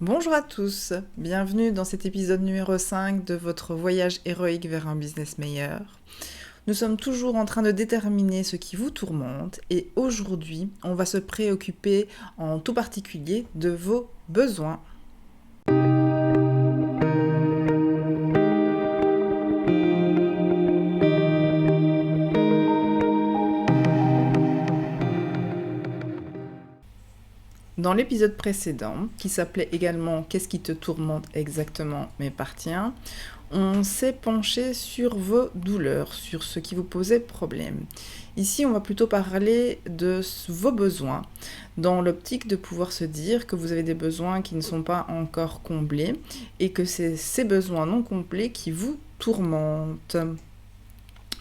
Bonjour à tous, bienvenue dans cet épisode numéro 5 de votre voyage héroïque vers un business meilleur. Nous sommes toujours en train de déterminer ce qui vous tourmente et aujourd'hui, on va se préoccuper en tout particulier de vos besoins. Dans l'épisode précédent, qui s'appelait également Qu'est-ce qui te tourmente exactement mais par tiens, on s'est penché sur vos douleurs, sur ce qui vous posait problème. Ici, on va plutôt parler de vos besoins, dans l'optique de pouvoir se dire que vous avez des besoins qui ne sont pas encore comblés et que c'est ces besoins non complets qui vous tourmentent.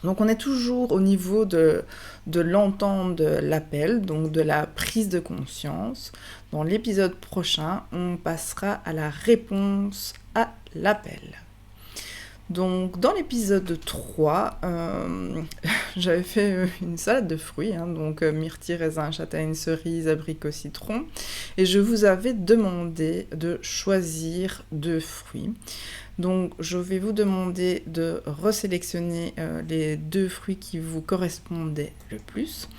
Donc on est toujours au niveau de l'entente de l'appel, donc de la prise de conscience. Dans l'épisode prochain, on passera à la réponse à l'appel. Donc dans l'épisode 3, j'avais fait une salade de fruits, donc myrtille, raisin, châtaigne, cerise, abricot, citron. Et je vous avais demandé de choisir 2 fruits. Donc je vais vous demander de resélectionner les 2 fruits qui vous correspondaient le plus.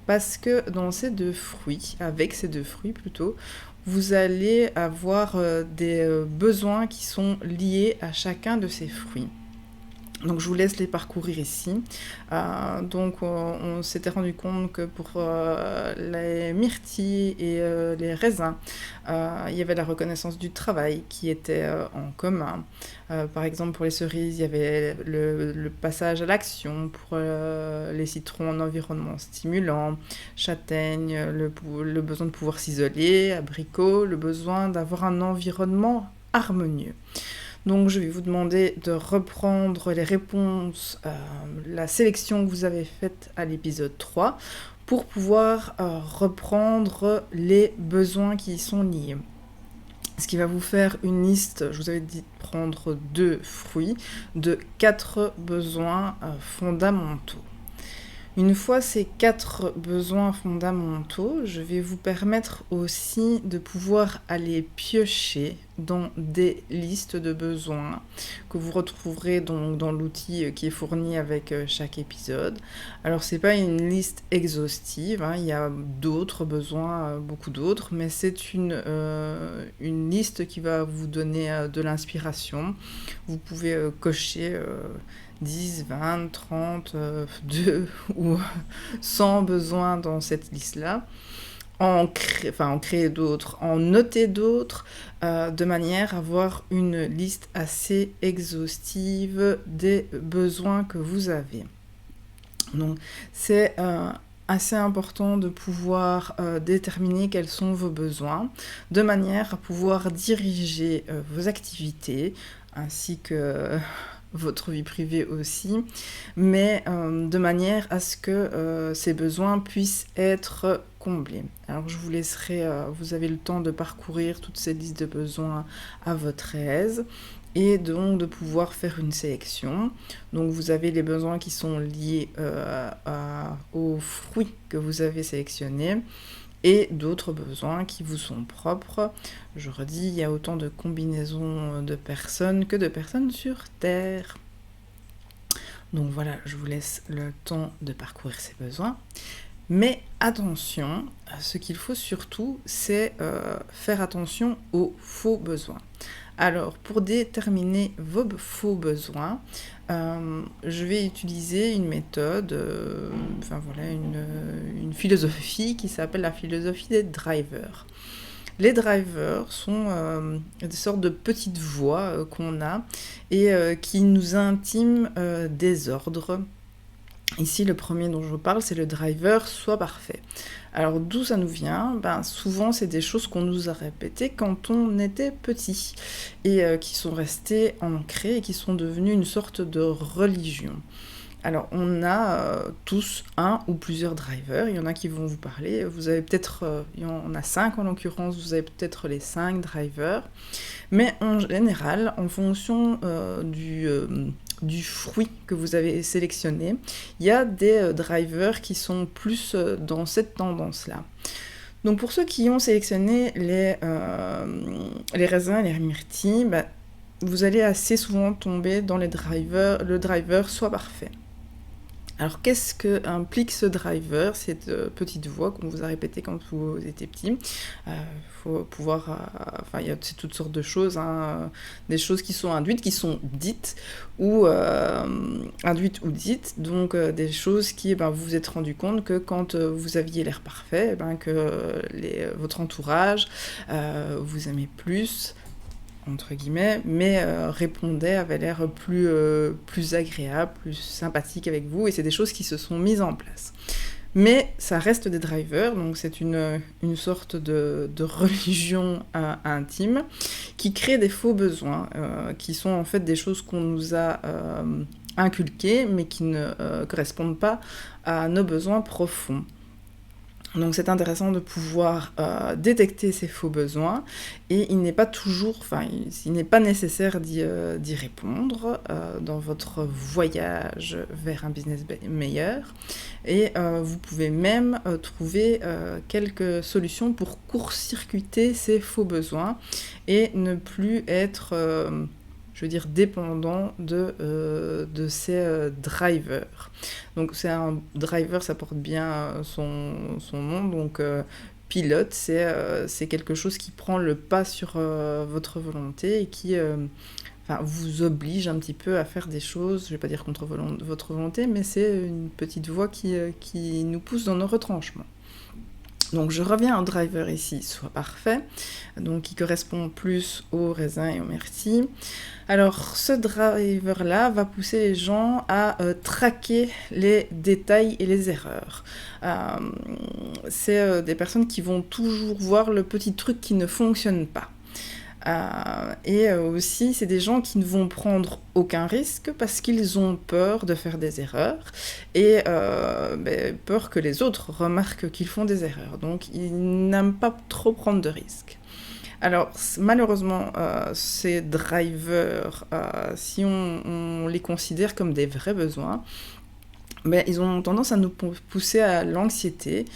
Parce que dans ces 2 fruits, avec ces 2 fruits plutôt, vous allez avoir des besoins qui sont liés à chacun de ces fruits. Donc je vous laisse les parcourir ici. Donc on s'était rendu compte que pour les myrtilles et les raisins, il y avait la reconnaissance du travail qui était en commun. Par exemple pour les cerises, il y avait le passage à l'action, pour les citrons, un environnement stimulant, châtaigne, le besoin de pouvoir s'isoler, abricot, le besoin d'avoir un environnement harmonieux. Donc je vais vous demander de reprendre les réponses, la sélection que vous avez faite à l'épisode 3 pour pouvoir reprendre les besoins qui y sont liés. Ce qui va vous faire une liste, je vous avais dit de prendre 2 fruits, de 4 besoins fondamentaux. Une fois ces 4 besoins fondamentaux, je vais vous permettre aussi de pouvoir aller piocher dans des listes de besoins que vous retrouverez donc dans l'outil qui est fourni avec chaque épisode. Alors c'est pas une liste exhaustive, il y a d'autres besoins, beaucoup d'autres, mais c'est une liste qui va vous donner de l'inspiration. Vous pouvez cocher 10, 20, 30, 2 ou 100 besoins dans cette liste-là, en créer d'autres, en noter d'autres, de manière à avoir une liste assez exhaustive des besoins que vous avez. Donc c'est assez important de pouvoir déterminer quels sont vos besoins, de manière à pouvoir diriger vos activités, ainsi que votre vie privée aussi, mais de manière à ce que ces besoins puissent être comblés. Alors je vous laisserai, vous avez le temps de parcourir toute cette liste de besoins à votre aise, et donc de pouvoir faire une sélection. Donc vous avez les besoins qui sont liés aux fruits que vous avez sélectionnés, et d'autres besoins qui vous sont propres. Je redis, il y a autant de combinaisons de personnes que de personnes sur Terre. Donc voilà, je vous laisse le temps de parcourir ces besoins. Mais attention, ce qu'il faut surtout, c'est faire attention aux faux besoins. Alors, pour déterminer vos faux besoins, je vais utiliser une méthode, une philosophie qui s'appelle la philosophie des drivers. Les drivers sont des sortes de petites voix qu'on a et qui nous intiment des ordres. Ici, le premier dont je vous parle, c'est le driver « Sois parfait ». Alors, d'où ça nous vient ? Souvent, c'est des choses qu'on nous a répétées quand on était petit et qui sont restées ancrées et qui sont devenues une sorte de religion. Alors, on a tous un ou plusieurs drivers. Il y en a qui vont vous parler. Vous avez peut-être, il y en a 5 en l'occurrence, vous avez peut-être les 5 drivers. Mais en général, en fonction du fruit que vous avez sélectionné, il y a des drivers qui sont plus dans cette tendance-là. Donc pour ceux qui ont sélectionné les raisins et les myrtilles, vous allez assez souvent tomber dans le driver soit parfait. Alors qu'est-ce que implique ce driver, cette petite voix qu'on vous a répétée quand vous étiez petit? Faut pouvoir, il y a toutes sortes de choses, des choses qui sont induites, qui sont dites ou induites ou dites, donc des choses qui, vous vous êtes rendu compte que quand vous aviez l'air parfait, que votre entourage vous aimait plus, entre guillemets, mais avait l'air plus agréable, plus sympathique avec vous, et c'est des choses qui se sont mises en place. Mais ça reste des drivers, donc c'est une sorte de religion intime qui crée des faux besoins, qui sont en fait des choses qu'on nous a inculquées, mais qui ne correspondent pas à nos besoins profonds. Donc c'est intéressant de pouvoir détecter ces faux besoins, et il n'est pas nécessaire d'y répondre dans votre voyage vers un business meilleur, et vous pouvez même trouver quelques solutions pour court-circuiter ces faux besoins et ne plus être dépendant de ces drivers. Donc c'est un driver, ça porte bien son nom, donc pilote, c'est quelque chose qui prend le pas sur votre volonté et qui vous oblige un petit peu à faire des choses, je vais pas dire contre votre volonté, mais c'est une petite voix qui nous pousse dans nos retranchements. Donc je reviens au driver ici, soit parfait, donc qui correspond plus aux raisins et aux myrtilles. Alors ce driver-là va pousser les gens à traquer les détails et les erreurs. C'est des personnes qui vont toujours voir le petit truc qui ne fonctionne pas. Et aussi, c'est des gens qui ne vont prendre aucun risque parce qu'ils ont peur de faire des erreurs et peur que les autres remarquent qu'ils font des erreurs. Donc, ils n'aiment pas trop prendre de risques. Alors, malheureusement, ces drivers, si on les considère comme des vrais besoins, ils ont tendance à nous pousser à l'anxiété,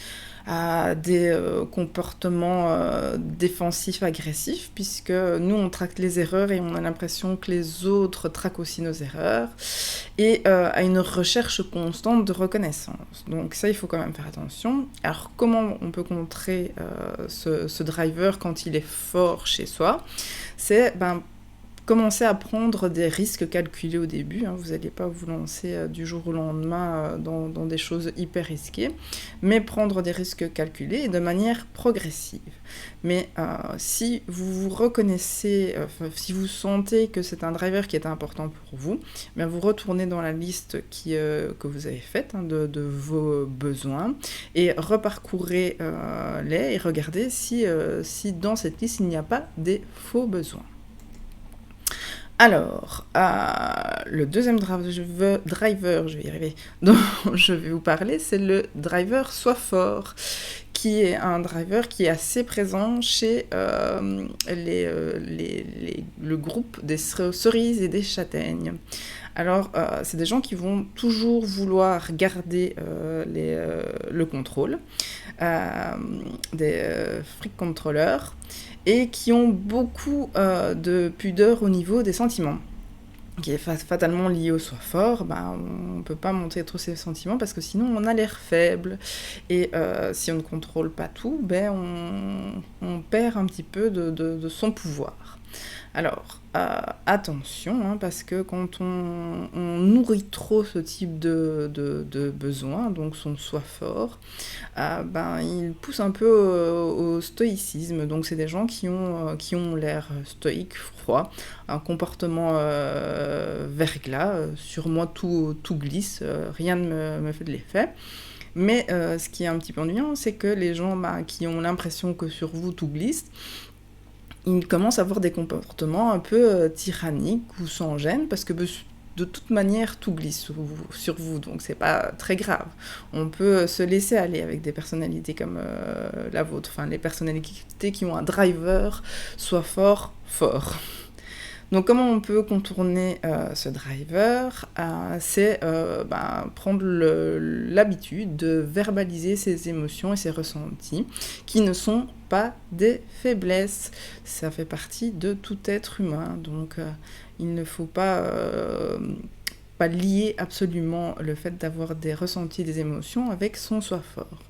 à des comportements défensifs, agressifs, puisque nous, on traque les erreurs et on a l'impression que les autres traquent aussi nos erreurs, et à une recherche constante de reconnaissance. Donc ça, il faut quand même faire attention. Alors, comment on peut contrer ce driver quand il est fort chez soi? C'est commencez à prendre des risques calculés au début, vous n'allez pas vous lancer du jour au lendemain dans des choses hyper risquées, mais prendre des risques calculés et de manière progressive. Mais si vous vous reconnaissez, si vous sentez que c'est un driver qui est important pour vous, vous retournez dans la liste que vous avez faite de vos besoins et reparcourez-les et regardez si dans cette liste il n'y a pas des faux besoins. Alors, le deuxième driver, je vais y arriver, dont je vais vous parler, c'est le driver Sois fort, qui est un driver qui est assez présent chez le groupe des cerises et des châtaignes. Alors, c'est des gens qui vont toujours vouloir garder le contrôle, des freak controllers, et qui ont beaucoup de pudeur au niveau des sentiments, qui est fatalement lié au soi fort. On ne peut pas montrer trop ses sentiments parce que sinon on a l'air faible, et si on ne contrôle pas tout, on perd un petit peu de son pouvoir. Alors, attention, parce que quand on nourrit trop ce type de besoin, donc son soi fort, il pousse un peu au stoïcisme. Donc c'est des gens qui ont l'air stoïque, froid, un comportement verglas, sur moi tout glisse, rien ne me fait de l'effet. Mais ce qui est un petit peu ennuyant, c'est que les gens qui ont l'impression que sur vous tout glisse, ils commencent à avoir des comportements un peu tyranniques ou sans gêne, parce que de toute manière, tout glisse sur vous, donc c'est pas très grave. On peut se laisser aller avec des personnalités comme la vôtre, les personnalités qui ont un driver, soit fort. Donc comment on peut contourner ce driver? C'est prendre l'habitude de verbaliser ses émotions et ses ressentis qui ne sont pas des faiblesses. Ça fait partie de tout être humain. Donc il ne faut pas lier absolument le fait d'avoir des ressentis, des émotions avec son soi fort.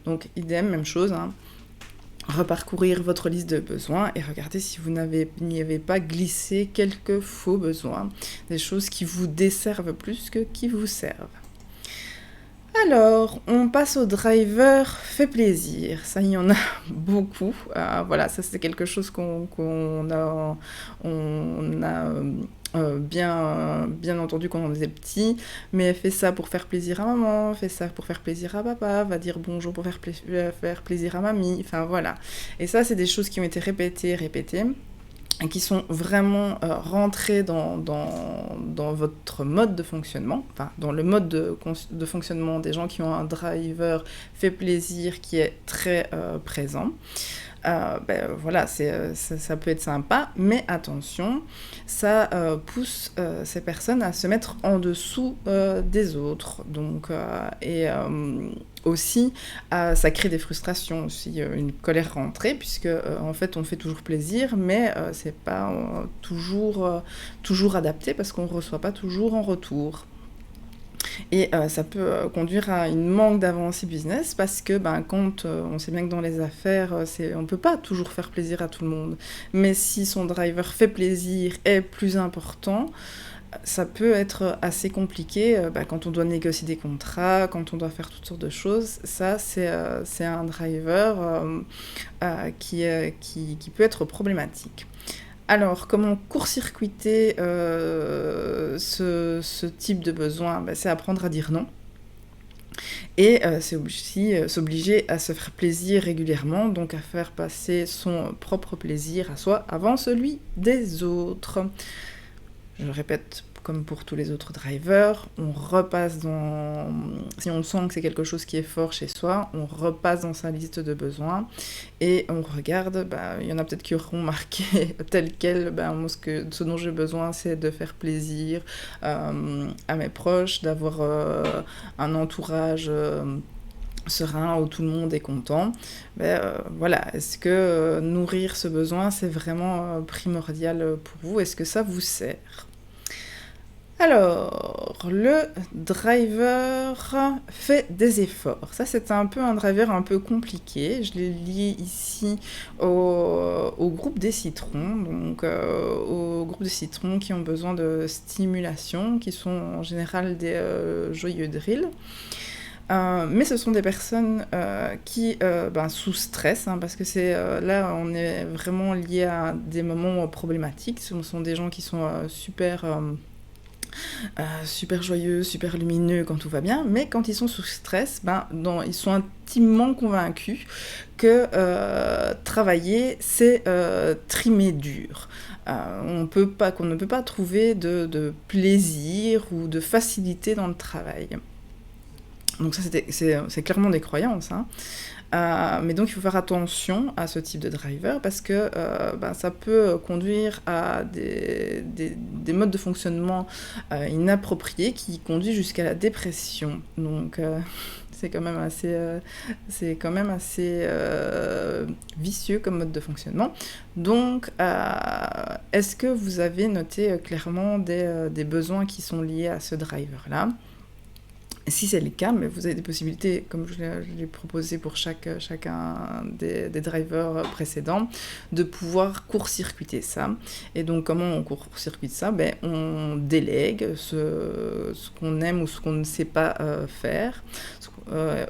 Donc idem, même chose, hein. Reparcourir votre liste de besoins et regarder si vous n'y avez pas glissé quelques faux besoins, des choses qui vous desservent plus que qui vous servent. Alors, on passe au driver fait plaisir. Ça, il y en a beaucoup. Voilà, ça c'est quelque chose qu'on a bien entendu quand on était petit, mais fait ça pour faire plaisir à maman, fait ça pour faire plaisir à papa, va dire bonjour pour faire plaisir à mamie, enfin voilà. Et ça, c'est des choses qui ont été répétées, et qui sont vraiment rentrées dans votre mode de fonctionnement, enfin dans le mode de fonctionnement des gens qui ont un driver fait plaisir qui est très présent. Voilà, ça peut être sympa, mais attention, ça pousse ces personnes à se mettre en dessous des autres. Donc, aussi, ça crée des frustrations, aussi une colère rentrée, puisque en fait on fait toujours plaisir, mais c'est pas toujours adapté parce qu'on ne reçoit pas toujours en retour. Et ça peut conduire à une manque d'avancée business parce que quand on sait bien que dans les affaires, on ne peut pas toujours faire plaisir à tout le monde. Mais si son driver fait plaisir est plus important, ça peut être assez compliqué quand on doit négocier des contrats, quand on doit faire toutes sortes de choses. Ça, c'est un driver qui peut être problématique. Alors, comment court-circuiter ce type de besoin? C'est apprendre à dire non. Et c'est aussi s'obliger à se faire plaisir régulièrement, donc à faire passer son propre plaisir à soi avant celui des autres. Je le répète, comme pour tous les autres drivers, on repasse si on sent que c'est quelque chose qui est fort chez soi, on repasse dans sa liste de besoins et on regarde, il y en a peut-être qui auront marqué tel quel, moi ce dont j'ai besoin c'est de faire plaisir à mes proches, d'avoir un entourage serein où tout le monde est content. Voilà, est-ce que nourrir ce besoin c'est vraiment primordial pour vous? Est-ce que ça vous sert? Alors, le driver fait des efforts. Ça, c'est un peu un driver un peu compliqué. Je l'ai lié ici au groupe des citrons. Donc, au groupe des citrons qui ont besoin de stimulation, qui sont en général des joyeux drills. Mais ce sont des personnes qui, sous stress, parce que là, on est vraiment lié à des moments problématiques. Ce sont des gens qui sont super joyeux, super lumineux quand tout va bien, mais quand ils sont sous stress, ils sont intimement convaincus que travailler, c'est trimer dur. Qu'on ne peut pas trouver de plaisir ou de facilité dans le travail. Donc ça, c'est clairement des croyances, hein. Mais donc il faut faire attention à ce type de driver parce que ça peut conduire à des modes de fonctionnement inappropriés qui conduisent jusqu'à la dépression. Donc c'est quand même assez vicieux comme mode de fonctionnement. Donc est-ce que vous avez noté clairement des besoins qui sont liés à ce driver-là? Si c'est le cas, mais vous avez des possibilités, comme je l'ai proposé pour chacun des drivers précédents, de pouvoir court-circuiter ça. Et donc, comment on court-circuite ça? On délègue ce qu'on aime ou ce qu'on ne sait pas faire.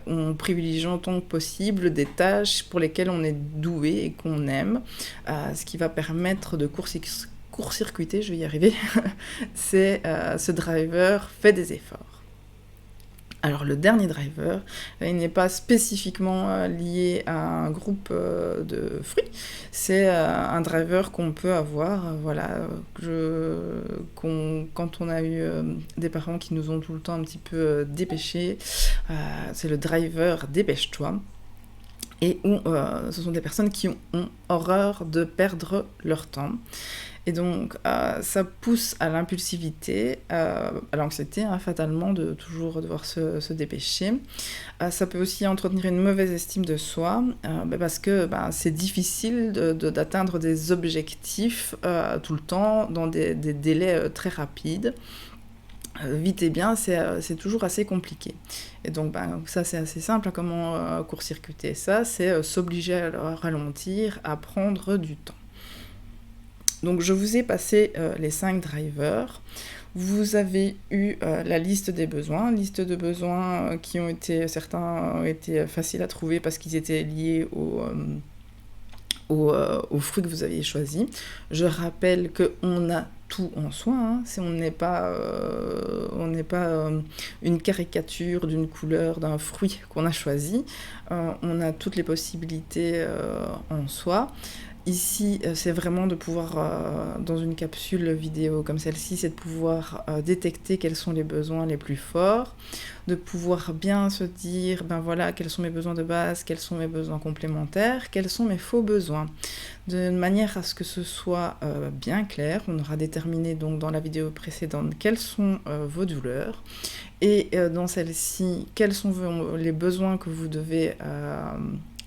On privilégie autant que possible des tâches pour lesquelles on est doué et qu'on aime, ce qui va permettre de court-circuiter, je vais y arriver, c'est ce driver fait des efforts. Alors le dernier driver, il n'est pas spécifiquement lié à un groupe de fruits, c'est un driver qu'on peut avoir, quand on a eu des parents qui nous ont tout le temps un petit peu dépêchés, c'est le driver dépêche-toi. et où ce sont des personnes qui ont horreur de perdre leur temps. Et donc, ça pousse à l'impulsivité, à l'anxiété, hein, fatalement, de toujours devoir se dépêcher. Ça peut aussi entretenir une mauvaise estime de soi, parce que c'est difficile d'atteindre des objectifs tout le temps dans des délais très rapides. Vite et bien, c'est toujours assez compliqué. Et donc, ça, c'est assez simple. Hein, comment court-circuiter ça? C'est s'obliger à ralentir, à prendre du temps. Donc, je vous ai passé les 5 drivers. Vous avez eu la liste des besoins, liste de besoins qui ont été, certains ont été faciles à trouver parce qu'ils étaient liés au fruit que vous aviez choisi. Je rappelle qu'on a tout en soi, hein. Si on n'est pas une caricature d'une couleur, d'un fruit qu'on a choisi, on a toutes les possibilités en soi. Ici, c'est vraiment de pouvoir, dans une capsule vidéo comme celle-ci, c'est de pouvoir détecter quels sont les besoins les plus forts, de pouvoir bien se dire, voilà, quels sont mes besoins de base, quels sont mes besoins complémentaires, quels sont mes faux besoins. De manière à ce que ce soit bien clair, on aura déterminé donc dans la vidéo précédente quelles sont vos douleurs, et dans celle-ci, quels sont les besoins que vous devez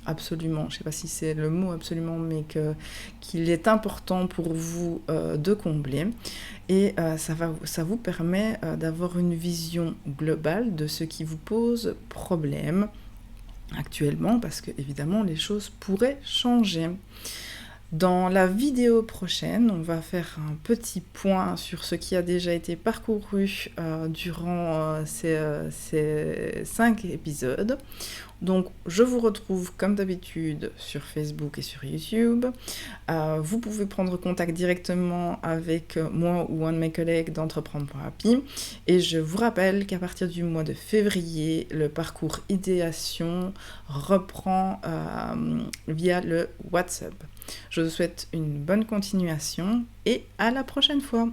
absolument, je ne sais pas si c'est le mot absolument, mais qu'il est important pour vous de combler. Et ça vous permet d'avoir une vision globale de ce qui vous pose problème actuellement, parce que évidemment les choses pourraient changer. Dans la vidéo prochaine, on va faire un petit point sur ce qui a déjà été parcouru durant ces 5 épisodes. Donc, je vous retrouve comme d'habitude sur Facebook et sur YouTube. Vous pouvez prendre contact directement avec moi ou un de mes collègues d'entreprendre.happy. Et je vous rappelle qu'à partir du mois de février, le parcours idéation reprend via le WhatsApp. Je vous souhaite une bonne continuation et à la prochaine fois.